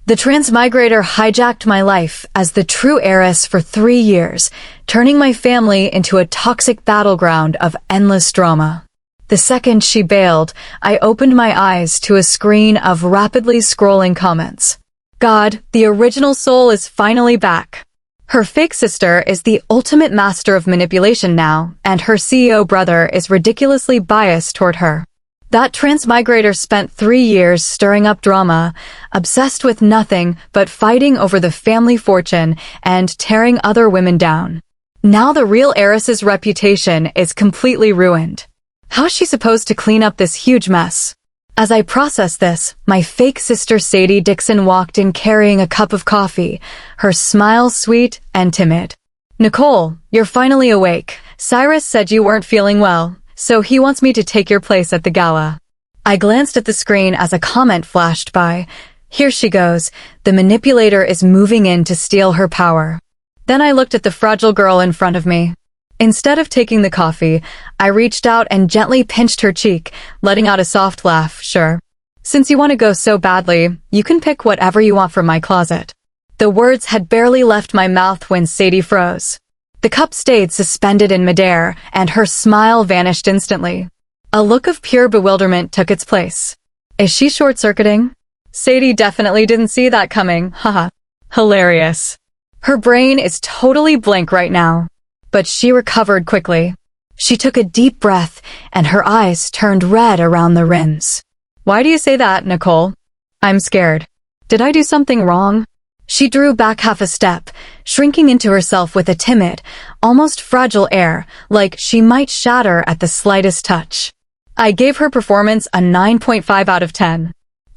The transmigrator hijacked my life as the true heiress for 3 years, turning my family into a toxic battleground of endless drama. The second she bailed, I opened my eyes to a screen of rapidly scrolling comments. God, the original soul is finally back. Her fake sister is the ultimate master of manipulation now, and her CEO brother is ridiculously biased toward her. That transmigrator spent 3 years stirring up drama, obsessed with nothing but fighting over the family fortune and tearing other women down. Now the real heiress's reputation is completely ruined. How is she supposed to clean up this huge mess? As I processed this, my fake sister Sadie Dixon walked in carrying a cup of coffee, her smile sweet and timid. "Nicole, you're finally awake. Cyrus said you weren't feeling well, so he wants me to take your place at the gala." I glanced at the screen as a comment flashed by. Here she goes. The manipulator is moving in to steal her power. Then I looked at the fragile girl in front of me. Instead of taking the coffee, I reached out and gently pinched her cheek, letting out a soft laugh. "Sure. Since you want to go so badly, you can pick whatever you want from my closet." The words had barely left my mouth when Sadie froze. The cup stayed suspended in midair, and her smile vanished instantly. A look of pure bewilderment took its place. Is she short-circuiting? Sadie definitely didn't see that coming, haha. Hilarious. Her brain is totally blank right now. But she recovered quickly. She took a deep breath, and her eyes turned red around the rims. "Why do you say that, Nicole?" "I'm scared. Did I do something wrong?" She drew back half a step, shrinking into herself with a timid, almost fragile air, like she might shatter at the slightest touch. I gave her performance a 9.5 out of 10.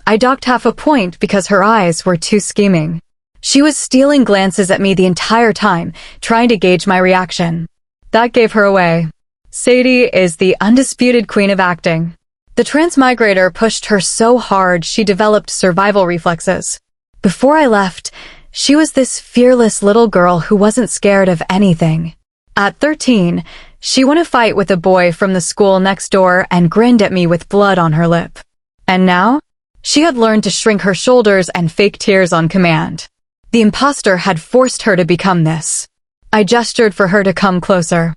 I docked half a point because her eyes were too scheming. She was stealing glances at me the entire time, trying to gauge my reaction. That gave her away. Sadie is the undisputed queen of acting. The transmigrator pushed her so hard she developed survival reflexes. Before I left, she was this fearless little girl who wasn't scared of anything. At 13, she won a fight with a boy from the school next door and grinned at me with blood on her lip. And now, she had learned to shrink her shoulders and fake tears on command. The imposter had forced her to become this. I gestured for her to come closer.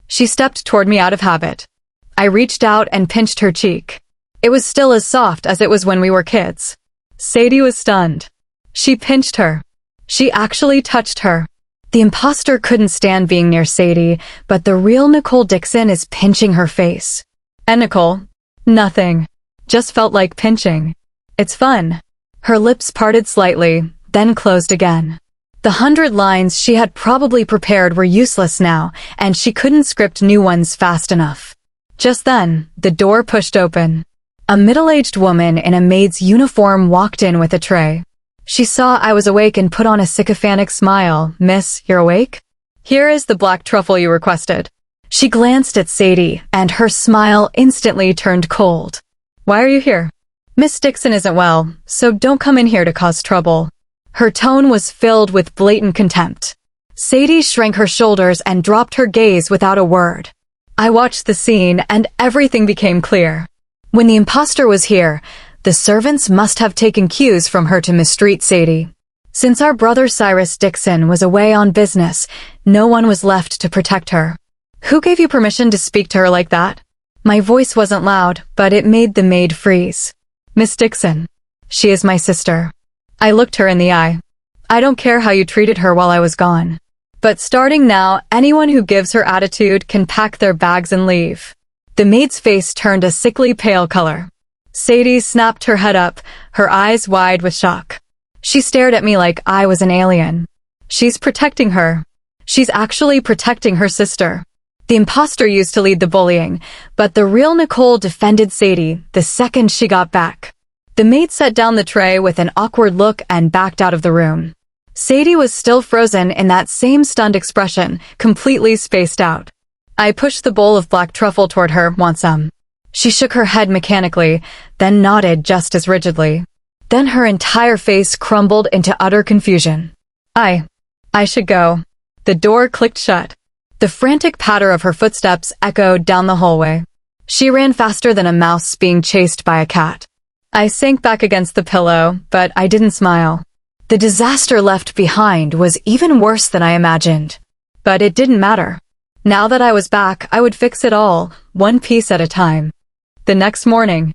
She stepped toward me out of habit. I reached out and pinched her cheek. It was still as soft as it was when we were kids. Sadie was stunned. She pinched her. She actually touched her. The imposter couldn't stand being near Sadie, but the real Nicole Dixon is pinching her face. And Nicole? Nothing. Just felt like pinching. It's fun. Her lips parted slightly, then closed again. The 100 lines she had probably prepared were useless now, and she couldn't script new ones fast enough. Just then, the door pushed open. A middle-aged woman in a maid's uniform walked in with a tray. She saw I was awake and put on a sycophantic smile. "Miss, you're awake? Here is the black truffle you requested." She glanced at Sadie, and her smile instantly turned cold. "Why are you here?" "Miss Dixon isn't well, so don't come in here to cause trouble." Her tone was filled with blatant contempt. Sadie shrank her shoulders and dropped her gaze without a word. I watched the scene, and everything became clear. When the imposter was here, the servants must have taken cues from her to mistreat Sadie. Since our brother Cyrus Dixon was away on business, no one was left to protect her. "Who gave you permission to speak to her like that?" My voice wasn't loud, but it made the maid freeze. "Miss Dixon. She is my sister." I looked her in the eye. "I don't care how you treated her while I was gone. But starting now, anyone who gives her attitude can pack their bags and leave." The maid's face turned a sickly pale color. Sadie snapped her head up, her eyes wide with shock. She stared at me like I was an alien. She's protecting her. She's actually protecting her sister. The imposter used to lead the bullying, but the real Nicole defended Sadie the second she got back. The maid set down the tray with an awkward look and backed out of the room. Sadie was still frozen in that same stunned expression, completely spaced out. I pushed the bowl of black truffle toward her. "Want some?" She shook her head mechanically, then nodded just as rigidly. Then her entire face crumbled into utter confusion. I should go." The door clicked shut. The frantic patter of her footsteps echoed down the hallway. She ran faster than a mouse being chased by a cat. I sank back against the pillow, but I didn't smile. The disaster left behind was even worse than I imagined. But it didn't matter. Now that I was back, I would fix it all, one piece at a time. The next morning,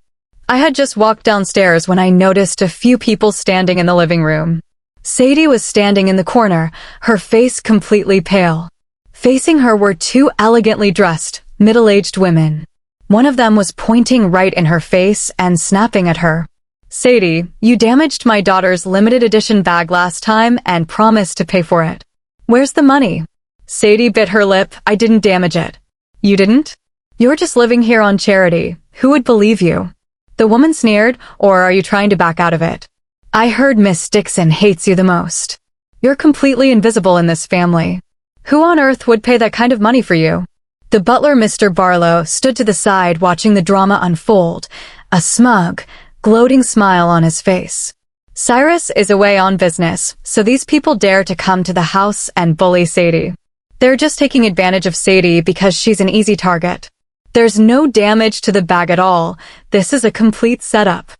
I had just walked downstairs when I noticed a few people standing in the living room. Sadie was standing in the corner, her face completely pale. Facing her were two elegantly dressed, middle-aged women. One of them was pointing right in her face and snapping at her. "Sadie, you damaged my daughter's limited edition bag last time and promised to pay for it. Where's the money?" Sadie bit her lip. "I didn't damage it." "You didn't? You're just living here on charity. Who would believe you?" The woman sneered. "Or are you trying to back out of it? I heard Miss Dixon hates you the most. You're completely invisible in this family. Who on earth would pay that kind of money for you?" The butler, Mr. Barlow, stood to the side watching the drama unfold, a smug, gloating smile on his face. "Cyrus is away on business, so these people dare to come to the house and bully Sadie. They're just taking advantage of Sadie because she's an easy target. There's no damage to the bag at all. This is a complete setup.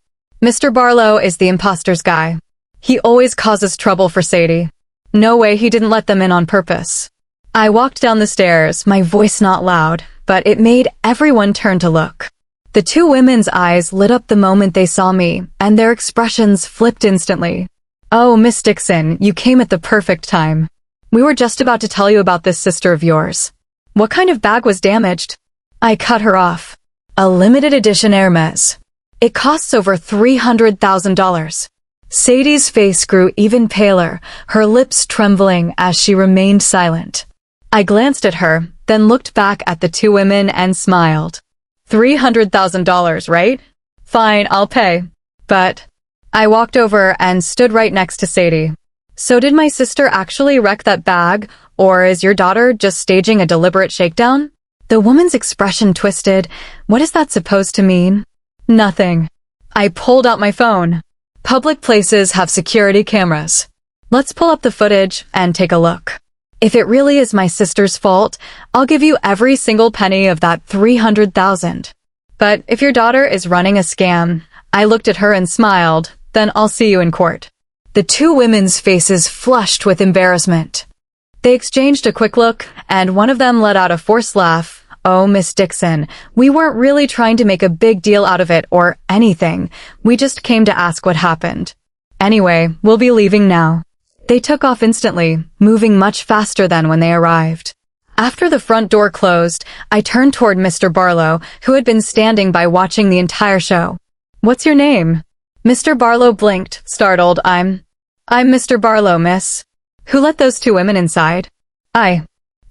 Mr. Barlow is the imposter's guy. He always causes trouble for Sadie. No way he didn't let them in on purpose." I walked down the stairs, my voice not loud, but it made everyone turn to look. The two women's eyes lit up the moment they saw me, and their expressions flipped instantly. "Oh, Miss Dixon, you came at the perfect time. We were just about to tell you about this sister of yours. What kind of bag was damaged?" I cut her off. "A limited edition Hermes. It costs over $300,000. Sadie's face grew even paler, her lips trembling as she remained silent. I glanced at her, then looked back at the two women and smiled. $300,000, right? Fine, I'll pay. But I walked over and stood right next to Sadie. "So did my sister actually wreck that bag, or is your daughter just staging a deliberate shakedown?" The woman's expression twisted. "What is that supposed to mean?" "Nothing." I pulled out my phone. "Public places have security cameras. Let's pull up the footage and take a look. If it really is my sister's fault, I'll give you every single penny of that $300,000. But if your daughter is running a scam," I looked at her and smiled, "then I'll see you in court." The two women's faces flushed with embarrassment. They exchanged a quick look, and one of them let out a forced laugh. "Oh, Miss Dixon, we weren't really trying to make a big deal out of it or anything. We just came to ask what happened. Anyway, we'll be leaving now." They took off instantly, moving much faster than when they arrived. After the front door closed, I turned toward Mr. Barlow, who had been standing by watching the entire show. "What's your name?" Mr. Barlow blinked, startled. I'm Mr. Barlow, miss." "Who let those two women inside?" I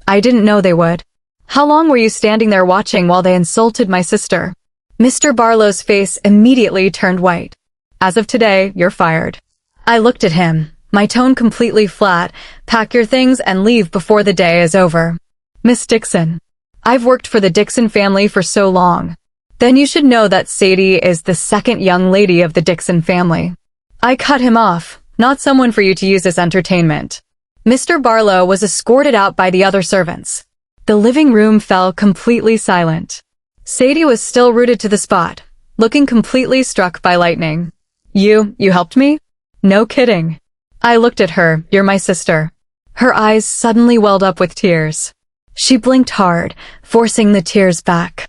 didn't know they would." "How long were you standing there watching while they insulted my sister?" Mr. Barlow's face immediately turned white. "As of today, you're fired." I looked at him, my tone completely flat. "Pack your things and leave before the day is over." "Miss Dixon, I've worked for the Dixon family for so long. Then you should know that Sadie is the second young lady of the Dixon family." I cut him off. "Not someone for you to use as entertainment." Mr. Barlow was escorted out by the other servants. The living room fell completely silent. Sadie was still rooted to the spot, looking completely struck by lightning. You helped me?" "No kidding." I looked at her. "You're my sister." Her eyes suddenly welled up with tears. She blinked hard, forcing the tears back.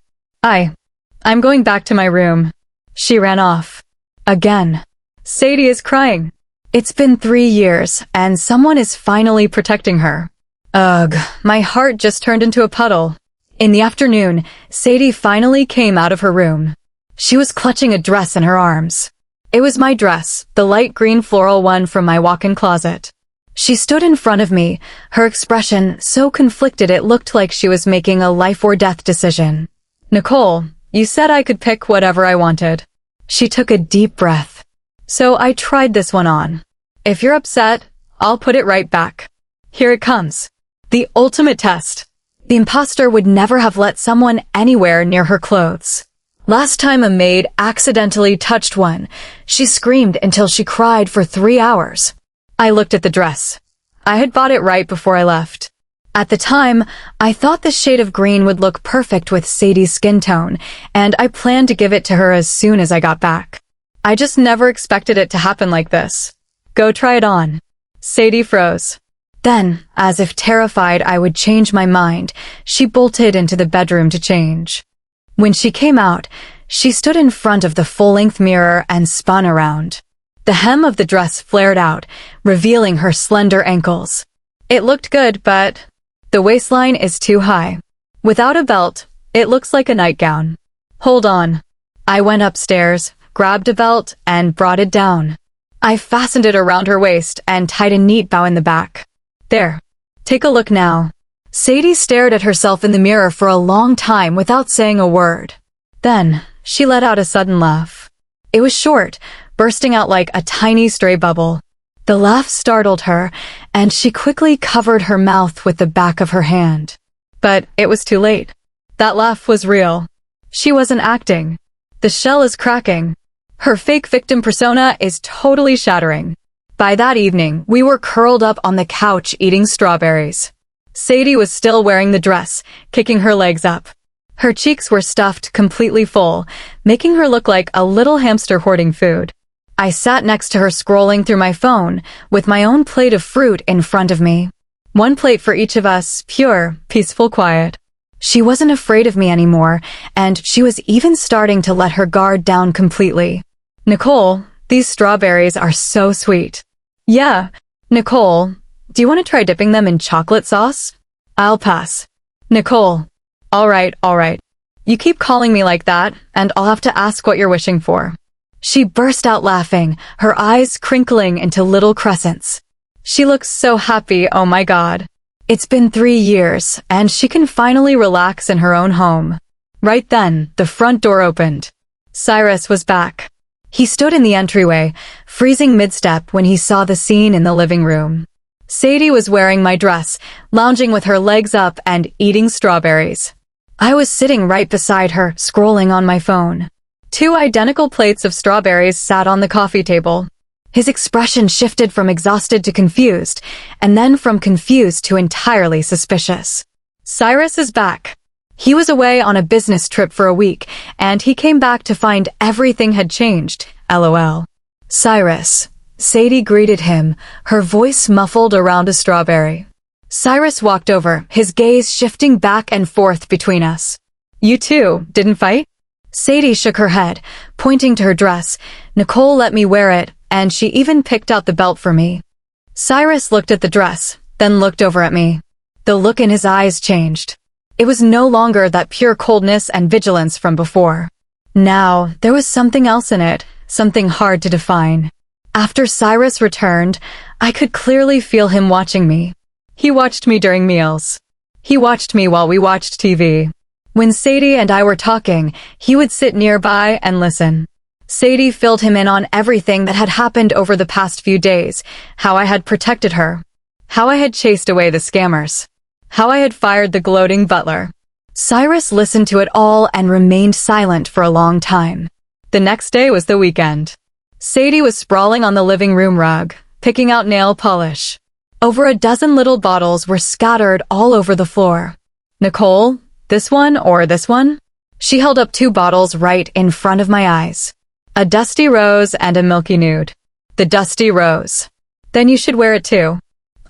I'm going back to my room." She ran off. Again. Sadie is crying. It's been 3 years, and someone is finally protecting her. Ugh, my heart just turned into a puddle. In the afternoon, Sadie finally came out of her room. She was clutching a dress in her arms. It was my dress, the light green floral one from my walk-in closet. She stood in front of me, her expression so conflicted it looked like she was making a life-or-death decision. "Nicole, you said I could pick whatever I wanted." She took a deep breath. "So I tried this one on. If you're upset, I'll put it right back. Here it comes. The ultimate test." The imposter would never have let someone anywhere near her clothes. Last time a maid accidentally touched one, she screamed until she cried for 3 hours. I looked at the dress. I had bought it right before I left. At the time, I thought the shade of green would look perfect with Sadie's skin tone, and I planned to give it to her as soon as I got back. I just never expected it to happen like this. Go try it on. Sadie froze. Then, as if terrified I would change my mind, she bolted into the bedroom to change. When she came out, she stood in front of the full-length mirror and spun around. The hem of the dress flared out, revealing her slender ankles. It looked good, but the waistline is too high. Without a belt, it looks like a nightgown. Hold on. I went upstairs, grabbed a belt, and brought it down. I fastened it around her waist and tied a neat bow in the back. There. Take a look now. Sadie stared at herself in the mirror for a long time without saying a word. Then, she let out a sudden laugh. It was short, bursting out like a tiny stray bubble. The laugh startled her, and she quickly covered her mouth with the back of her hand. But it was too late. That laugh was real. She wasn't acting. The shell is cracking. Her fake victim persona is totally shattering. By that evening, we were curled up on the couch eating strawberries. Sadie was still wearing the dress, kicking her legs up. Her cheeks were stuffed completely full, making her look like a little hamster hoarding food. I sat next to her scrolling through my phone, with my own plate of fruit in front of me. One plate for each of us, pure, peaceful quiet. She wasn't afraid of me anymore, and she was even starting to let her guard down completely. Nicole, these strawberries are so sweet. Yeah, Nicole, do you want to try dipping them in chocolate sauce? I'll pass. Nicole. All right. You keep calling me like that, and I'll have to ask what you're wishing for. She burst out laughing, her eyes crinkling into little crescents. She looks so happy, oh my God. It's been 3 years, and she can finally relax in her own home. Right then, the front door opened. Cyrus was back. He stood in the entryway, freezing mid-step when he saw the scene in the living room. Sadie was wearing my dress, lounging with her legs up and eating strawberries. I was sitting right beside her, scrolling on my phone. 2 identical plates of strawberries sat on the coffee table. His expression shifted from exhausted to confused, and then from confused to entirely suspicious. Cyrus is back. He was away on a business trip for a week, and he came back to find everything had changed, LOL. Cyrus. Sadie greeted him, her voice muffled around a strawberry. Cyrus walked over, his gaze shifting back and forth between us. You two didn't fight? Sadie shook her head, pointing to her dress. Nicole let me wear it, and she even picked out the belt for me. Cyrus looked at the dress, then looked over at me. The look in his eyes changed. It was no longer that pure coldness and vigilance from before. Now, there was something else in it, something hard to define. After Cyrus returned, I could clearly feel him watching me. He watched me during meals. He watched me while we watched TV. When Sadie and I were talking, he would sit nearby and listen. Sadie filled him in on everything that had happened over the past few days, how I had protected her, how I had chased away the scammers, how I had fired the gloating butler. Cyrus listened to it all and remained silent for a long time. The next day was the weekend. Sadie was sprawling on the living room rug, picking out nail polish. Over a dozen little bottles were scattered all over the floor. Nicole, this one or this one? She held up 2 bottles right in front of my eyes. A dusty rose and a milky nude. The dusty rose. Then you should wear it too.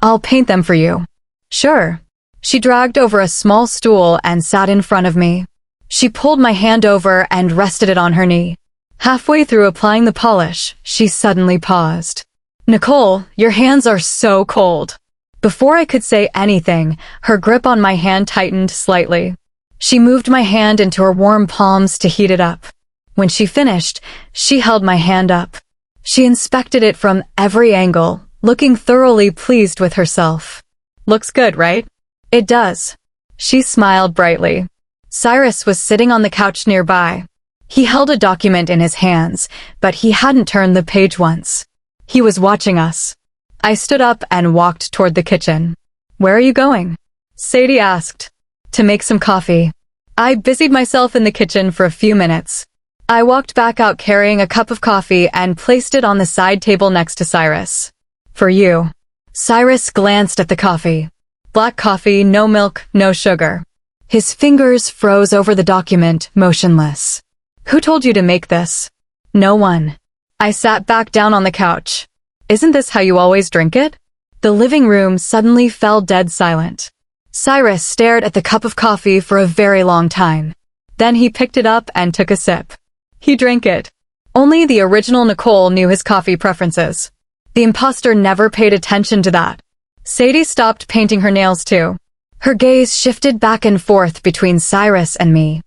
I'll paint them for you. Sure. She dragged over a small stool and sat in front of me. She pulled my hand over and rested it on her knee. Halfway through applying the polish, she suddenly paused. Nicole, your hands are so cold. Before I could say anything, her grip on my hand tightened slightly. She moved my hand into her warm palms to heat it up. When she finished, she held my hand up. She inspected it from every angle, looking thoroughly pleased with herself. Looks good, right? It does. She smiled brightly. Cyrus was sitting on the couch nearby. He held a document in his hands, but he hadn't turned the page once. He was watching us. I stood up and walked toward the kitchen. Where are you going? Sadie asked. To make some coffee. I busied myself in the kitchen for a few minutes. I walked back out carrying a cup of coffee and placed it on the side table next to Cyrus. For you. Cyrus glanced at the coffee. Black coffee, no milk, no sugar. His fingers froze over the document, motionless. Who told you to make this? No one. I sat back down on the couch. Isn't this how you always drink it? The living room suddenly fell dead silent. Cyrus stared at the cup of coffee for a very long time. Then he picked it up and took a sip. He drank it. Only the original Nicole knew his coffee preferences. The imposter never paid attention to that. Sadie stopped painting her nails too. Her gaze shifted back and forth between Cyrus and me.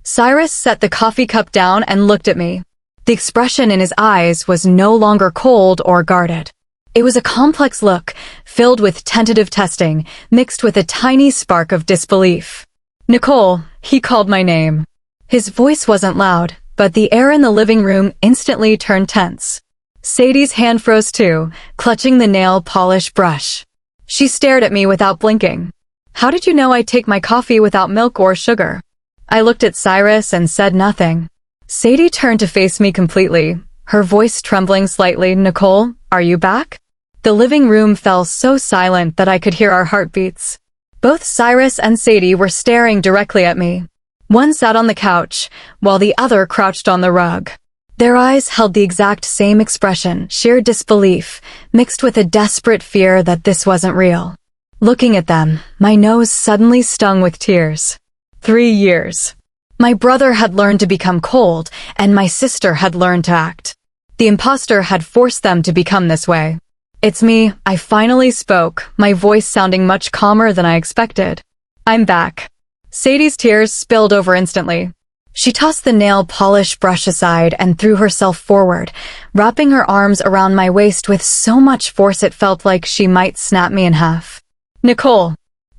Cyrus set the coffee cup down and looked at me. The expression in his eyes was no longer cold or guarded. It was a complex look, filled with tentative testing, mixed with a tiny spark of disbelief. Nicole, he called my name. His voice wasn't loud, but the air in the living room instantly turned tense. Sadie's hand froze too, clutching the nail polish brush. She stared at me without blinking. How did you know I'd take my coffee without milk or sugar? I looked at Cyrus and said nothing. Sadie turned to face me completely, her voice trembling slightly. Nicole, are you back? The living room fell so silent that I could hear our heartbeats. Both Cyrus and Sadie were staring directly at me. One sat on the couch, while the other crouched on the rug. Their eyes held the exact same expression, sheer disbelief, mixed with a desperate fear that this wasn't real. Looking at them, my nose suddenly stung with tears. 3 years. My brother had learned to become cold, and my sister had learned to act. The imposter had forced them to become this way. It's me, I finally spoke, my voice sounding much calmer than I expected. I'm back. Sadie's tears spilled over instantly. She tossed the nail polish brush aside and threw herself forward, wrapping her arms around my waist with so much force it felt like she might snap me in half. Nicole,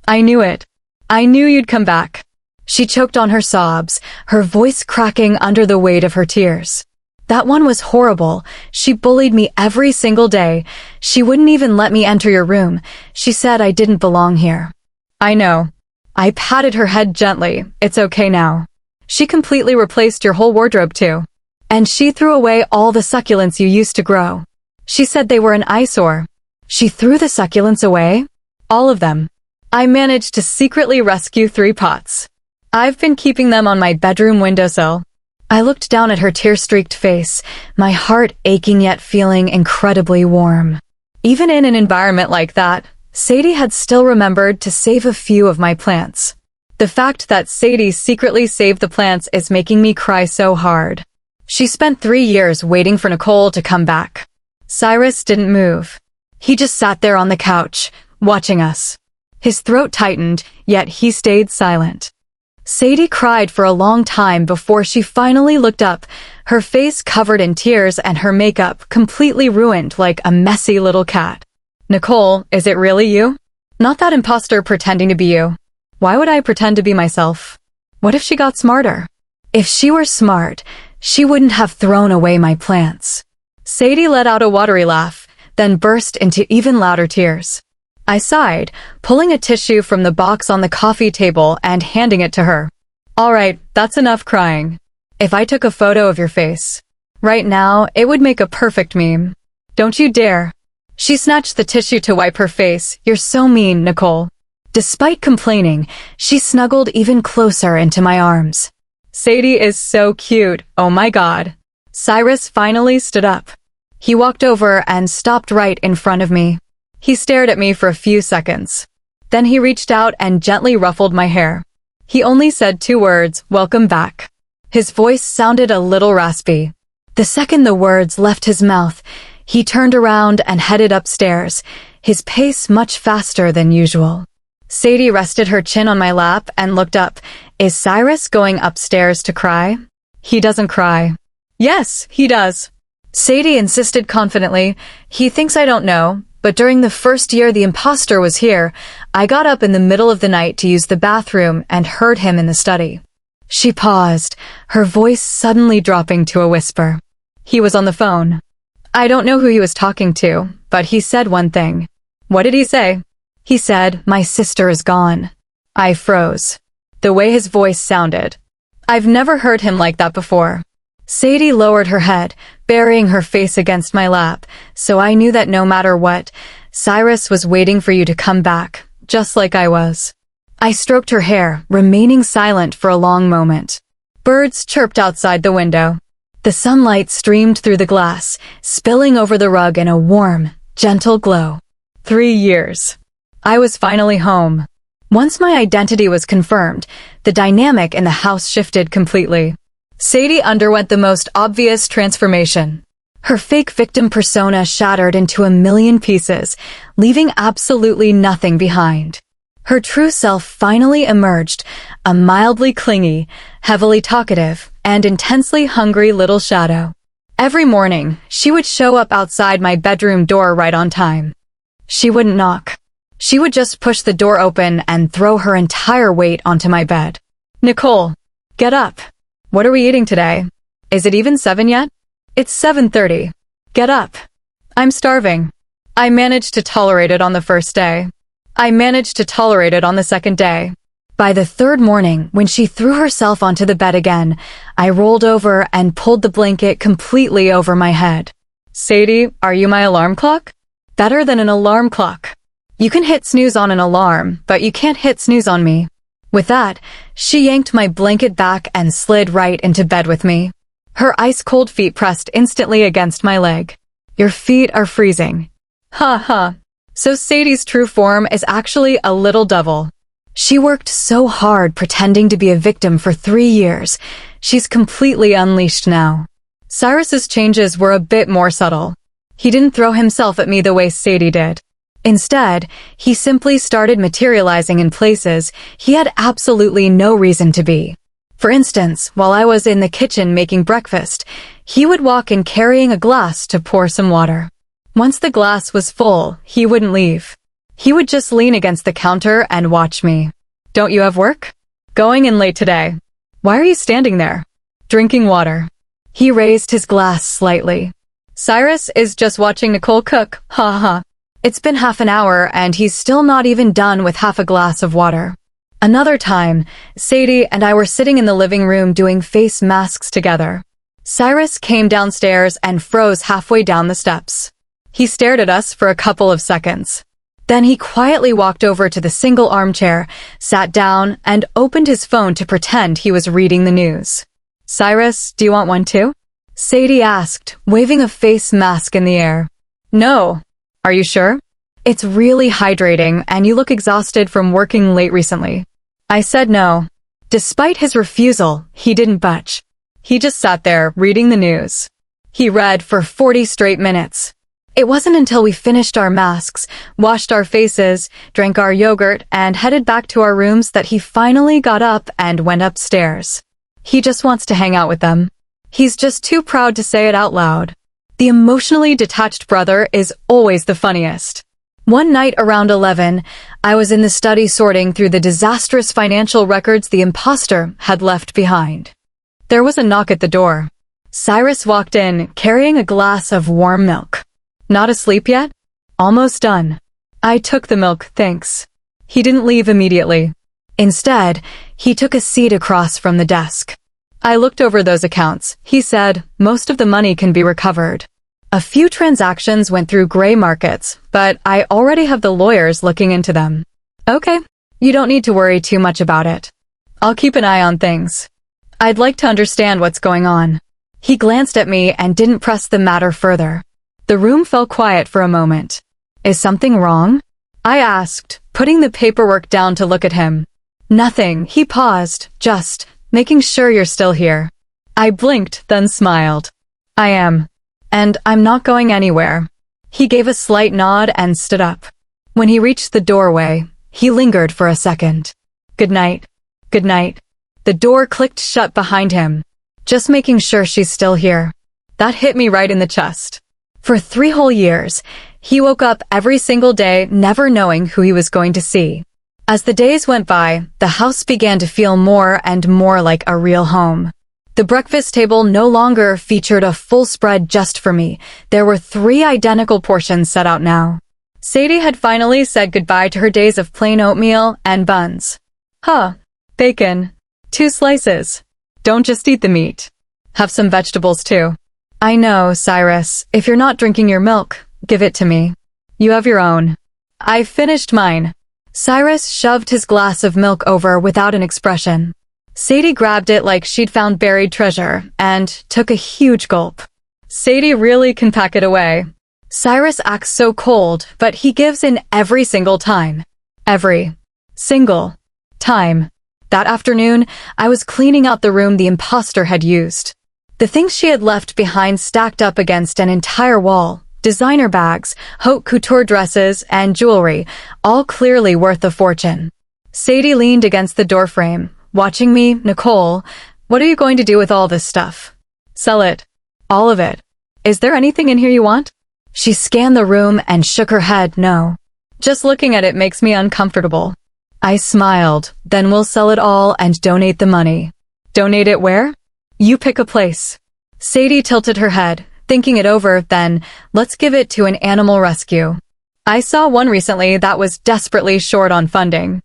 I knew it. I knew you'd come back. She choked on her sobs, her voice cracking under the weight of her tears. That one was horrible. She bullied me every single day. She wouldn't even let me enter your room. She said I didn't belong here. I know. I patted her head gently. It's okay now. She completely replaced your whole wardrobe too. And she threw away all the succulents you used to grow. She said they were an eyesore. She threw the succulents away? All of them. I managed to secretly rescue 3 pots. I've been keeping them on my bedroom windowsill. I looked down at her tear-streaked face, my heart aching yet feeling incredibly warm. Even in an environment like that, Sadie had still remembered to save a few of my plants. The fact that Sadie secretly saved the plants is making me cry so hard. She spent 3 years waiting for Nicole to come back. Cyrus didn't move. He just sat there on the couch, watching us. His throat tightened, yet he stayed silent. Sadie cried for a long time before she finally looked up, her face covered in tears and her makeup completely ruined like a messy little cat. Nicole, is it really you? Not that imposter pretending to be you. Why would I pretend to be myself? What if she got smarter? If she were smart, she wouldn't have thrown away my plants. Sadie let out a watery laugh, then burst into even louder tears. I sighed, pulling a tissue from the box on the coffee table and handing it to her. All right, that's enough crying. If I took a photo of your face right now, it would make a perfect meme. Don't you dare. She snatched the tissue to wipe her face. You're so mean, Nicole. Despite complaining, she snuggled even closer into my arms. Sadie is so cute, oh my god. Cyrus finally stood up. He walked over and stopped right in front of me. He stared at me for a few seconds. Then he reached out and gently ruffled my hair. He only said 2 words, welcome back. His voice sounded a little raspy. The second the words left his mouth, he turned around and headed upstairs, his pace much faster than usual. Sadie rested her chin on my lap and looked up. Is Cyrus going upstairs to cry? He doesn't cry. Yes, he does. Sadie insisted confidently. He thinks I don't know. But during the first year the imposter was here, I got up in the middle of the night to use the bathroom and heard him in the study. She paused, her voice suddenly dropping to a whisper. He was on the phone. I don't know who he was talking to, but he said one thing. What did he say? He said, my sister is gone. I froze. The way his voice sounded. I've never heard him like that before. Sadie lowered her head, burying her face against my lap, so I knew that no matter what, Cyrus was waiting for you to come back, just like I was. I stroked her hair, remaining silent for a long moment. Birds chirped outside the window. The sunlight streamed through the glass, spilling over the rug in a warm, gentle glow. 3 years. I was finally home. Once my identity was confirmed, the dynamic in the house shifted completely. Sadie underwent the most obvious transformation. Her fake victim persona shattered into a million pieces, leaving absolutely nothing behind. Her true self finally emerged, a mildly clingy, heavily talkative, and intensely hungry little shadow. Every morning, she would show up outside my bedroom door right on time. She wouldn't knock. She would just push the door open and throw her entire weight onto my bed. "Nicole, get up. What are we eating today? Is it even 7 yet? It's 7:30. Get up. I'm starving." I managed to tolerate it on the first day. I managed to tolerate it on the second day. By the third morning, when she threw herself onto the bed again, I rolled over and pulled the blanket completely over my head. "Sadie, are you my alarm clock?" "Better than an alarm clock. You can hit snooze on an alarm, but you can't hit snooze on me." With that, she yanked my blanket back and slid right into bed with me. Her ice-cold feet pressed instantly against my leg. "Your feet are freezing." Ha ha. So Sadie's true form is actually a little devil. She worked so hard pretending to be a victim for 3 years. She's completely unleashed now. Cyrus's changes were a bit more subtle. He didn't throw himself at me the way Sadie did. Instead, he simply started materializing in places he had absolutely no reason to be. For instance, while I was in the kitchen making breakfast, he would walk in carrying a glass to pour some water. Once the glass was full, he wouldn't leave. He would just lean against the counter and watch me. "Don't you have work?" "Going in late today." "Why are you standing there?" "Drinking water." He raised his glass slightly. "Cyrus is just watching Nicole cook, ha ha." It's been half an hour and he's still not even done with half a glass of water. Another time, Sadie and I were sitting in the living room doing face masks together. Cyrus came downstairs and froze halfway down the steps. He stared at us for a couple of seconds. Then he quietly walked over to the single armchair, sat down, and opened his phone to pretend he was reading the news. "Cyrus, do you want one too?" Sadie asked, waving a face mask in the air. "No. Are you sure? It's really hydrating and you look exhausted from working late recently." I said no. Despite his refusal, he didn't budge. He just sat there reading the news. He read for 40 straight minutes. It wasn't until we finished our masks, washed our faces, drank our yogurt, and headed back to our rooms that he finally got up and went upstairs. He just wants to hang out with them. He's just too proud to say it out loud. The emotionally detached brother is always the funniest. One night around 11, I was in the study sorting through the disastrous financial records the imposter had left behind. There was a knock at the door. Cyrus walked in, carrying a glass of warm milk. "Not asleep yet?" "Almost done." I took the milk, thanks. He didn't leave immediately. Instead, he took a seat across from the desk. I looked over those accounts. He said, "Most of the money can be recovered. A few transactions went through gray markets, but I already have the lawyers looking into them." "Okay, you don't need to worry too much about it. I'll keep an eye on things. I'd like to understand what's going on." He glanced at me and didn't press the matter further. The room fell quiet for a moment. "Is something wrong?" I asked, putting the paperwork down to look at him. "Nothing." He paused, "Just making sure you're still here." I blinked, then smiled. "I am. And I'm not going anywhere." He gave a slight nod and stood up. When he reached the doorway, he lingered for a second. "Good night." "Good night." The door clicked shut behind him. "Just making sure she's still here." That hit me right in the chest. For 3 whole years, he woke up every single day never knowing who he was going to see. As the days went by, the house began to feel more and more like a real home. The breakfast table no longer featured a full spread just for me. There were 3 identical portions set out now. Sadie had finally said goodbye to her days of plain oatmeal and buns. "Huh. Bacon. 2 slices. Don't just eat the meat. Have some vegetables too." "I know, Cyrus. If you're not drinking your milk, give it to me. You have your own." I finished mine. Cyrus shoved his glass of milk over without an expression. Sadie grabbed it like she'd found buried treasure and took a huge gulp. "Sadie really can pack it away." Cyrus acts so cold, but he gives in every single time. Every single time. That afternoon, I was cleaning out the room the imposter had used. The things she had left behind stacked up against an entire wall. Designer bags, haute couture dresses, and jewelry, all clearly worth a fortune. Sadie leaned against the doorframe, watching me. Nicole, what are you going to do with all this stuff? Sell it. All of it. Is there anything in here you want? She scanned the room and shook her head. No. Just looking at it makes me uncomfortable. I smiled. Then we'll sell it all and donate the money. Donate it where? You pick a place. Sadie tilted her head, thinking it over. Then, let's give it to an animal rescue. I saw one recently that was desperately short on funding.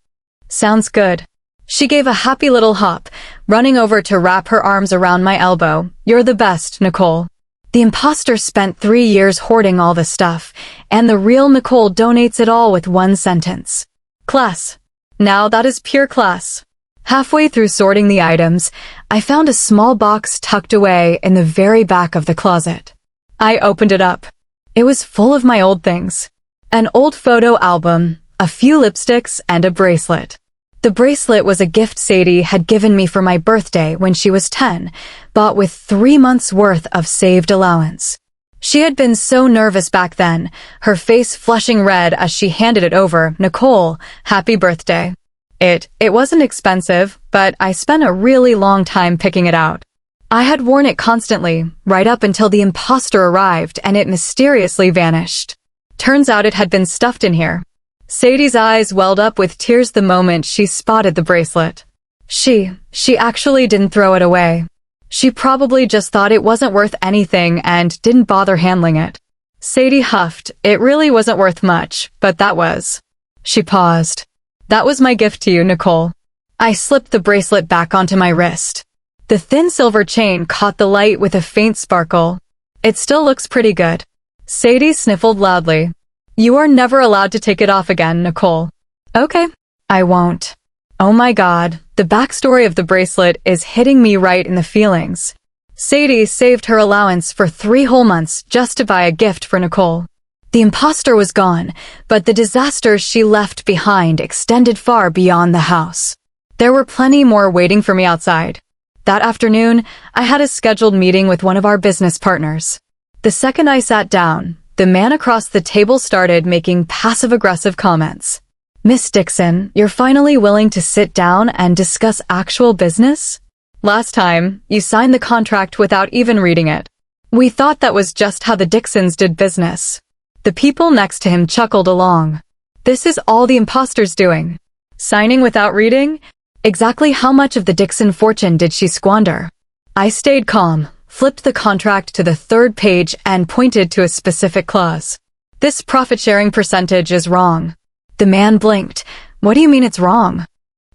Sounds good. She gave a happy little hop, running over to wrap her arms around my elbow. You're the best, Nicole. The imposter spent 3 years hoarding all the stuff, and the real Nicole donates it all with one sentence. Class. Now that is pure class. Halfway through sorting the items, I found a small box tucked away in the very back of the closet. I opened it up. It was full of my old things. An old photo album, a few lipsticks, and a bracelet. The bracelet was a gift Sadie had given me for my birthday when she was 10, bought with 3 months' worth of saved allowance. She had been so nervous back then, her face flushing red as she handed it over. Nicole, happy birthday. It wasn't expensive, but I spent a really long time picking it out. I had worn it constantly, right up until the imposter arrived and it mysteriously vanished. Turns out it had been stuffed in here. Sadie's eyes welled up with tears the moment she spotted the bracelet. She actually didn't throw it away. She probably just thought it wasn't worth anything and didn't bother handling it. Sadie huffed. It really wasn't worth much, but that was. She paused. That was my gift to you, Nicole. I slipped the bracelet back onto my wrist. The thin silver chain caught the light with a faint sparkle. It still looks pretty good. Sadie sniffled loudly. You are never allowed to take it off again, Nicole. Okay, I won't. Oh my God, the backstory of the bracelet is hitting me right in the feelings. Sadie saved her allowance for 3 whole months just to buy a gift for Nicole. The imposter was gone, but the disaster she left behind extended far beyond the house. There were plenty more waiting for me outside. That afternoon, I had a scheduled meeting with one of our business partners. The second I sat down, the man across the table started making passive-aggressive comments. Miss Dixon, you're finally willing to sit down and discuss actual business? Last time, you signed the contract without even reading it. We thought that was just how the Dixons did business. The people next to him chuckled along. This is all the imposter's doing. Signing without reading? Exactly how much of the Dixon fortune did she squander? I stayed calm, flipped the contract to the 3rd page and pointed to a specific clause. This profit-sharing percentage is wrong. The man blinked. What do you mean it's wrong?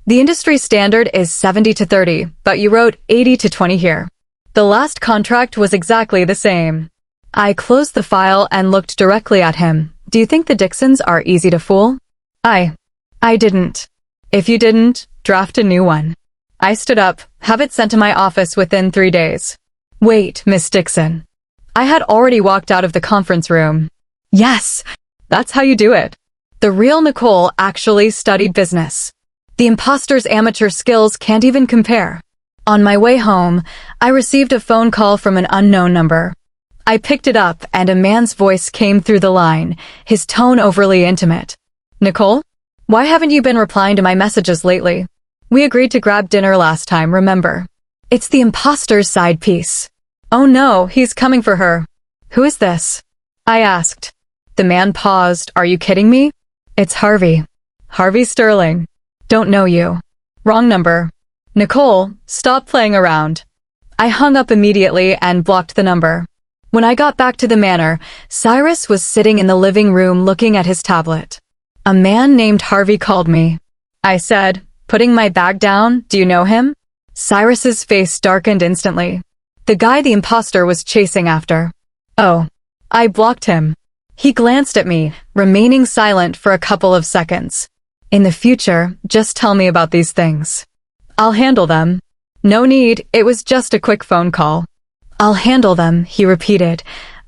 The industry standard is 70-30, but you wrote 80-20 here. The last contract was exactly the same. I closed the file and looked directly at him. Do you think the Dixons are easy to fool? I didn't. If you didn't, draft a new one. I stood up, have it sent to my office within 3 days. Wait, Miss Dixon. I had already walked out of the conference room. Yes, that's how you do it. The real Nicole actually studied business. The imposter's amateur skills can't even compare. On my way home, I received a phone call from an unknown number. I picked it up and a man's voice came through the line, his tone overly intimate. Nicole? Why haven't you been replying to my messages lately? We agreed to grab dinner last time, remember? It's the imposter's side piece. Oh no, he's coming for her. Who is this? I asked. The man paused. Are you kidding me? It's Harvey. Harvey Sterling. Don't know you. Wrong number. Nicole, stop playing around. I hung up immediately and blocked the number. When I got back to the manor, Cyrus was sitting in the living room looking at his tablet. A man named Harvey called me. I said, putting my bag down, do you know him? Cyrus's face darkened instantly. The guy the imposter was chasing after. Oh. I blocked him. He glanced at me, remaining silent for a couple of seconds. In the future, just tell me about these things. I'll handle them. No need, it was just a quick phone call. I'll handle them, he repeated,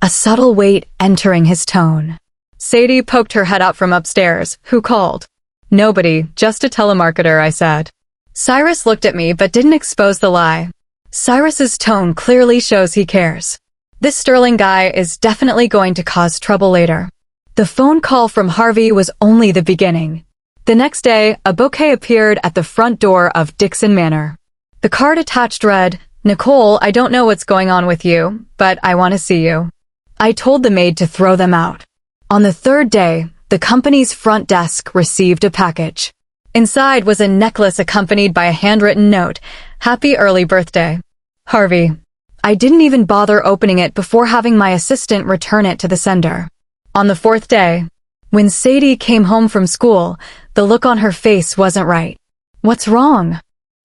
a subtle weight entering his tone. Sadie poked her head out from upstairs. Who called? Nobody, just a telemarketer, I said. Cyrus looked at me but didn't expose the lie. Cyrus's tone clearly shows he cares. This Sterling guy is definitely going to cause trouble later. The phone call from Harvey was only the beginning. The next day, a bouquet appeared at the front door of Dixon Manor. The card attached read, "Nicole, I don't know what's going on with you, but I want to see you." I told the maid to throw them out. On the third day, the company's front desk received a package. Inside was a necklace accompanied by a handwritten note, "Happy early birthday, Harvey." I didn't even bother opening it before having my assistant return it to the sender. On the fourth day, when Sadie came home from school, the look on her face wasn't right. "What's wrong?"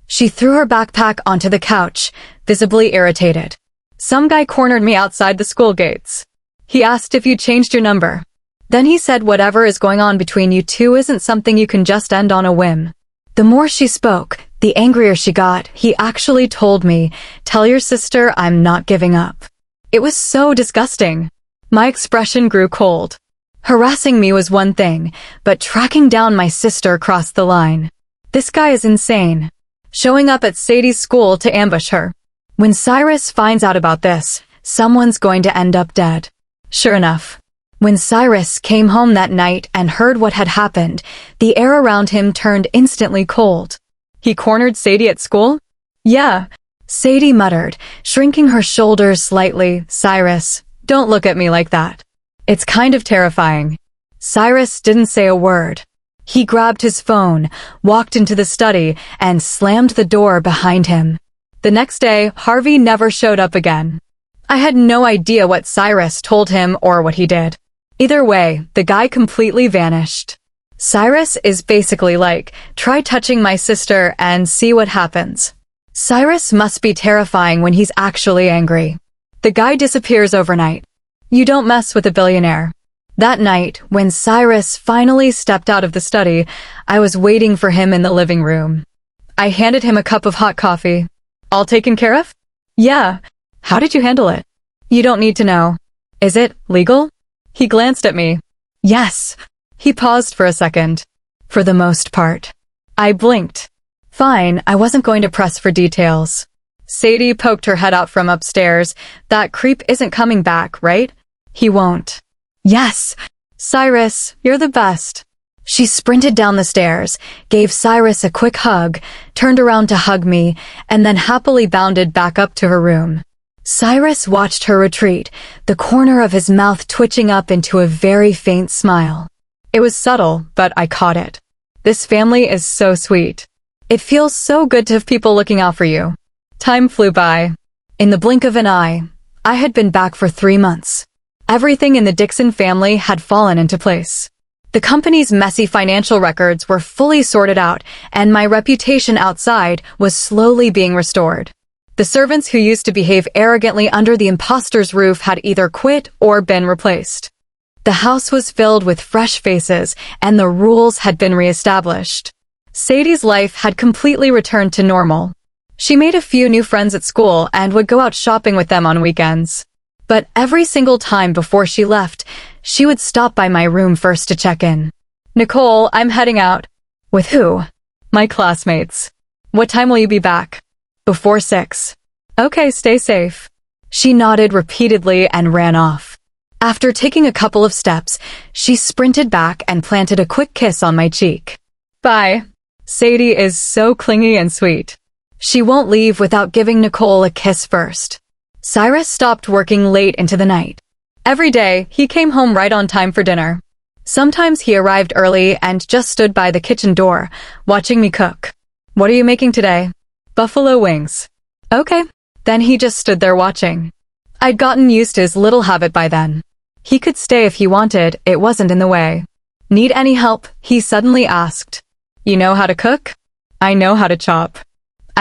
She threw her backpack onto the couch, visibly irritated. "Some guy cornered me outside the school gates. He asked if you changed your number. Then he said whatever is going on between you two isn't something you can just end on a whim." The more she spoke, the angrier she got. "He actually told me, 'Tell your sister I'm not giving up.'" It was so disgusting. My expression grew cold. Harassing me was one thing, but tracking down my sister crossed the line. This guy is insane. Showing up at Sadie's school to ambush her. When Cyrus finds out about this, someone's going to end up dead. Sure enough. When Cyrus came home that night and heard what had happened, the air around him turned instantly cold. "He cornered Sadie at school?" "Yeah," Sadie muttered, shrinking her shoulders slightly. "Cyrus, don't look at me like that. It's kind of terrifying." Cyrus didn't say a word. He grabbed his phone, walked into the study, and slammed the door behind him. The next day, Harvey never showed up again. I had no idea what Cyrus told him or what he did. Either way, the guy completely vanished. Cyrus is basically like, try touching my sister and see what happens. Cyrus must be terrifying when he's actually angry. The guy disappears overnight. You don't mess with a billionaire. That night, when Cyrus finally stepped out of the study, I was waiting for him in the living room. I handed him a cup of hot coffee. "All taken care of?" "Yeah." "How did you handle it?" "You don't need to know." "Is it legal?" He glanced at me. "Yes." He paused for a second. "For the most part." I blinked. Fine, I wasn't going to press for details. Sadie poked her head out from upstairs. "That creep isn't coming back, right?" "He won't." "Yes. Cyrus, you're the best." She sprinted down the stairs, gave Cyrus a quick hug, turned around to hug me, and then happily bounded back up to her room. Cyrus watched her retreat, the corner of his mouth twitching up into a very faint smile. It was subtle, but I caught it. This family is so sweet. It feels so good to have people looking out for you. Time flew by. In the blink of an eye, I had been back for 3 months. Everything in the Dixon family had fallen into place. The company's messy financial records were fully sorted out, and my reputation outside was slowly being restored. The servants who used to behave arrogantly under the imposter's roof had either quit or been replaced. The house was filled with fresh faces, and the rules had been reestablished. Sadie's life had completely returned to normal. She made a few new friends at school and would go out shopping with them on weekends. But every single time before she left, she would stop by my room first to check in. "Nicole, I'm heading out." "With who?" "My classmates." "What time will you be back?" "Before 6. "Okay, stay safe." She nodded repeatedly and ran off. After taking a couple of steps, she sprinted back and planted a quick kiss on my cheek. "Bye." Sadie is so clingy and sweet. She won't leave without giving Nicole a kiss first. Cyrus stopped working late into the night. Every day, he came home right on time for dinner. Sometimes he arrived early and just stood by the kitchen door, watching me cook. "What are you making today?" "Buffalo wings." "Okay." Then he just stood there watching. I'd gotten used to his little habit by then. He could stay if he wanted, it wasn't in the way. "Need any help?" he suddenly asked. "You know how to cook?" "I know how to chop."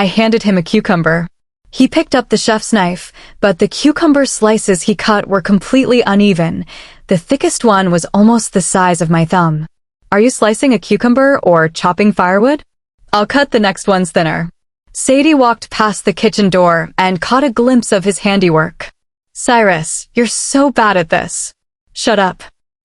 I handed him a cucumber. He picked up the chef's knife, but the cucumber slices he cut were completely uneven. The thickest one was almost the size of my thumb. "Are you slicing a cucumber or chopping firewood?" "I'll cut the next ones thinner." Sadie walked past the kitchen door and caught a glimpse of his handiwork. Cyrus, you're so bad at this. Shut up.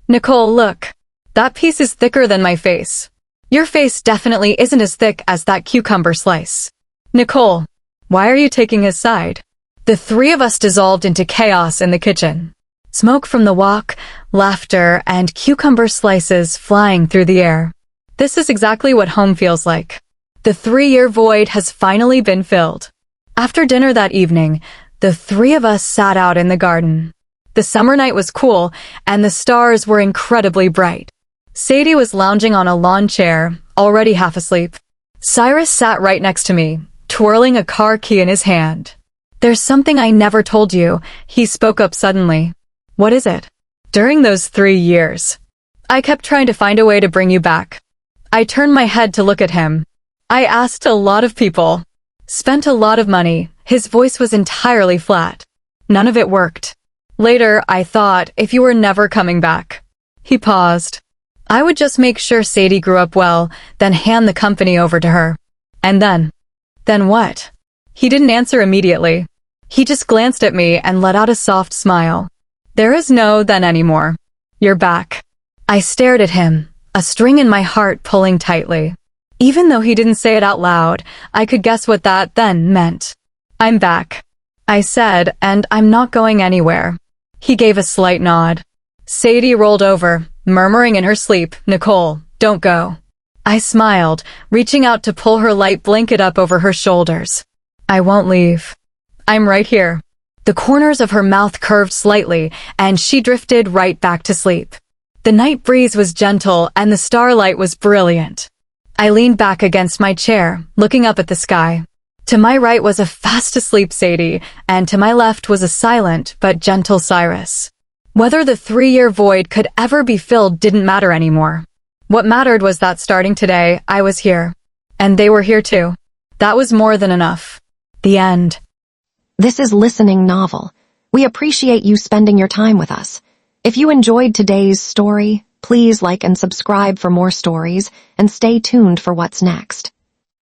Nicole, look. That piece is thicker than my face. Your face definitely isn't as thick as that cucumber slice. Nicole, why are you taking his side? The three of us dissolved into chaos in the kitchen. Smoke from the wok, laughter, and cucumber slices flying through the air. This is exactly what home feels like. The 3-year void has finally been filled. After dinner that evening, the three of us sat out in the garden. The summer night was cool, and the stars were incredibly bright. Sadie was lounging on a lawn chair, already half asleep. Cyrus sat right next to me, twirling a car key in his hand. There's something I never told you, he spoke up suddenly. What is it? During those 3 years, I kept trying to find a way to bring you back. I turned my head to look at him. I asked a lot of people, spent a lot of money. His voice was entirely flat. None of it worked. Later, I thought, if you were never coming back. He paused. I would just make sure Sadie grew up well, then hand the company over to her. And then? Then what? He didn't answer immediately. He just glanced at me and let out a soft smile. There is no then anymore. You're back. I stared at him, a string in my heart pulling tightly. Even though he didn't say it out loud, I could guess what that then meant. I'm back, I said, and I'm not going anywhere. He gave a slight nod. Sadie rolled over, murmuring in her sleep, Nicole, don't go. I smiled, reaching out to pull her light blanket up over her shoulders. I won't leave. I'm right here. The corners of her mouth curved slightly, and she drifted right back to sleep. The night breeze was gentle, and the starlight was brilliant. I leaned back against my chair, looking up at the sky. To my right was a fast-asleep Sadie, and to my left was a silent but gentle Cyrus. Whether the 3-year void could ever be filled didn't matter anymore. What mattered was that starting today, I was here. And they were here too. That was more than enough. The end. This is Listening Novel. We appreciate you spending your time with us. If you enjoyed today's story, please like and subscribe for more stories, and stay tuned for what's next.